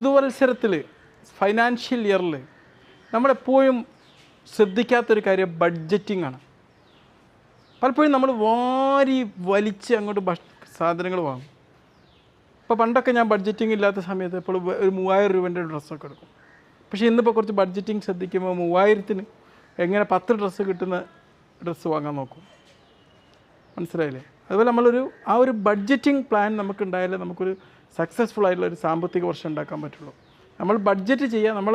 പുതുവത്സരത്തിൽ financial ഇയറിൽ നമ്മളെപ്പോഴും ശ്രദ്ധിക്കാത്തൊരു കാര്യം ബഡ്ജറ്റിംഗ് ആണ്. പലപ്പോഴും നമ്മൾ വാരി വലിച്ച് അങ്ങോട്ട് സാധനങ്ങൾ വാങ്ങും. ഇപ്പോൾ പണ്ടൊക്കെ ഞാൻ ബഡ്ജറ്റിംഗ് ഇല്ലാത്ത സമയത്ത് ഇപ്പോൾ ഒരു 3000 രൂപേൻ്റെ ഡ്രസ്സൊക്കെ എടുക്കും. പക്ഷേ ഇന്നിപ്പോൾ കുറച്ച് ബഡ്ജറ്റിംഗ് ശ്രദ്ധിക്കുമ്പോൾ 3000-ന് എങ്ങനെ 10 ഡ്രസ്സ് കിട്ടുന്ന ഡ്രസ്സ് വാങ്ങാൻ നോക്കും. മനസ്സിലായില്ലേ? അതുപോലെ നമ്മളൊരു ഒരു ബഡ്ജറ്റിംഗ് പ്ലാൻ നമുക്കുണ്ടായാലേ നമുക്കൊരു സക്സസ്ഫുൾ ആയിട്ടുള്ള ഒരു സാമ്പത്തിക വർഷം ഉണ്ടാക്കാൻ പറ്റുള്ളൂ. നമ്മൾ ബഡ്ജറ്റ് ചെയ്യുക, നമ്മൾ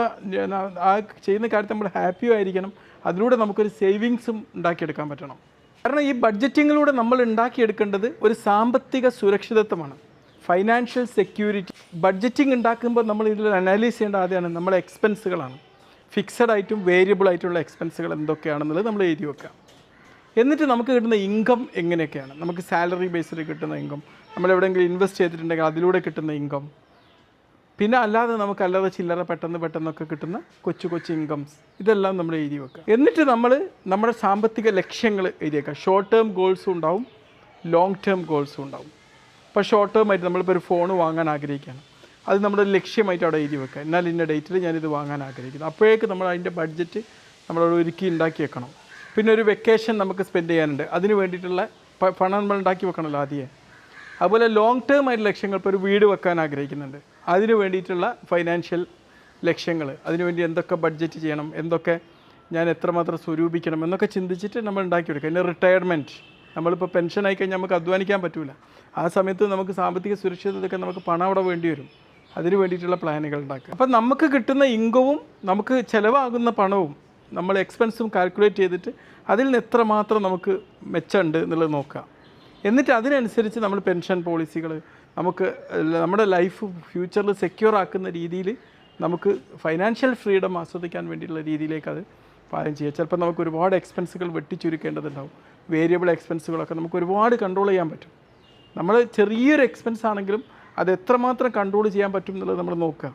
ആ ചെയ്യുന്ന കാര്യത്തിൽ നമ്മൾ ഹാപ്പിയും ആയിരിക്കണം, അതിലൂടെ നമുക്കൊരു സേവിങ്സും ഉണ്ടാക്കിയെടുക്കാൻ പറ്റണം. കാരണം ഈ ബഡ്ജറ്റിങ്ങിലൂടെ നമ്മൾ ഉണ്ടാക്കിയെടുക്കേണ്ടത് ഒരു സാമ്പത്തിക സുരക്ഷിതത്വമാണ്, ഫൈനാൻഷ്യൽ സെക്യൂരിറ്റി. ബഡ്ജറ്റിംഗ് ഉണ്ടാക്കുമ്പോൾ നമ്മൾ ഇതിൽ അനലൈസ് ചെയ്യേണ്ട ആദ്യമാണ് നമ്മളെ എക്സ്പെൻസുകളാണ്. ഫിക്സഡ് ആയിട്ടും വേരിയബിൾ ആയിട്ടുള്ള എക്സ്പെൻസുകൾ എന്തൊക്കെയാണെന്നുള്ളത് നമ്മൾ എഴുതി വെക്കുക. എന്നിട്ട് നമുക്ക് കിട്ടുന്ന ഇൻകം എങ്ങനെയൊക്കെയാണ്, നമുക്ക് സാലറി ബേസിൽ കിട്ടുന്ന ഇൻകം, നമ്മളെവിടെയെങ്കിലും ഇൻവെസ്റ്റ് ചെയ്തിട്ടുണ്ടെങ്കിൽ അതിലൂടെ കിട്ടുന്ന ഇൻകം, പിന്നെ അല്ലാതെ ചില്ലറ പെട്ടെന്നൊക്കെ കിട്ടുന്ന കൊച്ചു ഇൻകംസ്, ഇതെല്ലാം നമ്മൾ എഴുതി വെക്കുക. എന്നിട്ട് നമ്മൾ നമ്മുടെ സാമ്പത്തിക ലക്ഷ്യങ്ങൾ എഴുതി വെക്കുക. ഷോർട്ട് ടേം ഗോൾസും ഉണ്ടാവും, ലോങ് ടേം ഗോൾസും ഉണ്ടാവും. ഇപ്പോൾ ഷോർട്ട് ടേം ആയിട്ട് നമ്മളിപ്പോൾ ഒരു ഫോൺ വാങ്ങാൻ ആഗ്രഹിക്കുകയാണ്, അത് നമ്മുടെ ലക്ഷ്യമായിട്ട് അവിടെ എഴുതി വെക്കുക. എന്നാൽ ഇന്ന ഡേറ്റിൽ ഞാനിത് വാങ്ങാൻ ആഗ്രഹിക്കുന്നു. അപ്പോഴേക്ക് നമ്മൾ അതിൻ്റെ ബഡ്ജറ്റ് നമ്മളവിടെ ഒരുക്കി ഉണ്ടാക്കി വെക്കണം. പിന്നെ ഒരു വെക്കേഷൻ നമുക്ക് സ്പെൻഡ് ചെയ്യാനുണ്ട്, അതിന് വേണ്ടിയിട്ടുള്ള പണം നമ്മൾ ഉണ്ടാക്കി വെക്കണമല്ലോ ആദ്യമേ. അതുപോലെ ലോങ് ടേം ആയിട്ട് ലക്ഷ്യങ്ങൾ, ഇപ്പോൾ ഒരു വീട് വെക്കാൻ ആഗ്രഹിക്കുന്നുണ്ട്, അതിന് വേണ്ടിയിട്ടുള്ള ഫൈനാൻഷ്യൽ ലക്ഷ്യങ്ങൾ, അതിനുവേണ്ടി എന്തൊക്കെ ബഡ്ജറ്റ് ചെയ്യണം, എന്തൊക്കെ ഞാൻ എത്രമാത്രം സ്വരൂപിക്കണം എന്നൊക്കെ ചിന്തിച്ചിട്ട് നമ്മൾ ഉണ്ടാക്കിയെടുക്കുക. പിന്നെ റിട്ടയർമെൻറ്റ്, നമ്മളിപ്പോൾ പെൻഷൻ ആയിക്കഴിഞ്ഞാൽ നമുക്ക് അധ്വാനിക്കാൻ പറ്റില്ല. ആ സമയത്ത് നമുക്ക് സാമ്പത്തിക സുരക്ഷിതത്വമൊക്കെ നമുക്ക് പണം അവിടെ വേണ്ടി വരും, അതിന് വേണ്ടിയിട്ടുള്ള പ്ലാനുകൾ ഉണ്ടാക്കുക. അപ്പം നമുക്ക് കിട്ടുന്ന ഇൻകവും നമുക്ക് ചിലവാകുന്ന പണവും നമ്മൾ എക്സ്പെൻസും കാൽക്കുലേറ്റ് ചെയ്തിട്ട് അതിൽ നിന്ന് എത്രമാത്രം നമുക്ക് മെച്ചമുണ്ട് എന്നുള്ളത് നോക്കുക. എന്നിട്ട് അതിനനുസരിച്ച് നമ്മൾ പെൻഷൻ പോളിസികൾ, നമുക്ക് നമ്മുടെ ലൈഫ് ഫ്യൂച്ചറിൽ സെക്യൂർ ആക്കുന്ന രീതിയിൽ നമുക്ക് ഫൈനാൻഷ്യൽ ഫ്രീഡം ആസ്വദിക്കാൻ വേണ്ടിയിട്ടുള്ള രീതിയിലേക്ക് അത് പാലം ചെയ്യുക. ചിലപ്പോൾ നമുക്ക് ഒരുപാട് എക്സ്പെൻസുകൾ വെട്ടിച്ചുരുക്കേണ്ടതുണ്ടാവും. വേരിയബിൾ എക്സ്പെൻസുകളൊക്കെ നമുക്ക് ഒരുപാട് കൺട്രോൾ ചെയ്യാൻ പറ്റും. നമ്മൾ ചെറിയൊരു എക്സ്പെൻസ് ആണെങ്കിലും അത് എത്രമാത്രം കൺട്രോൾ ചെയ്യാൻ പറ്റും എന്നുള്ളത് നമ്മൾ നോക്കുക.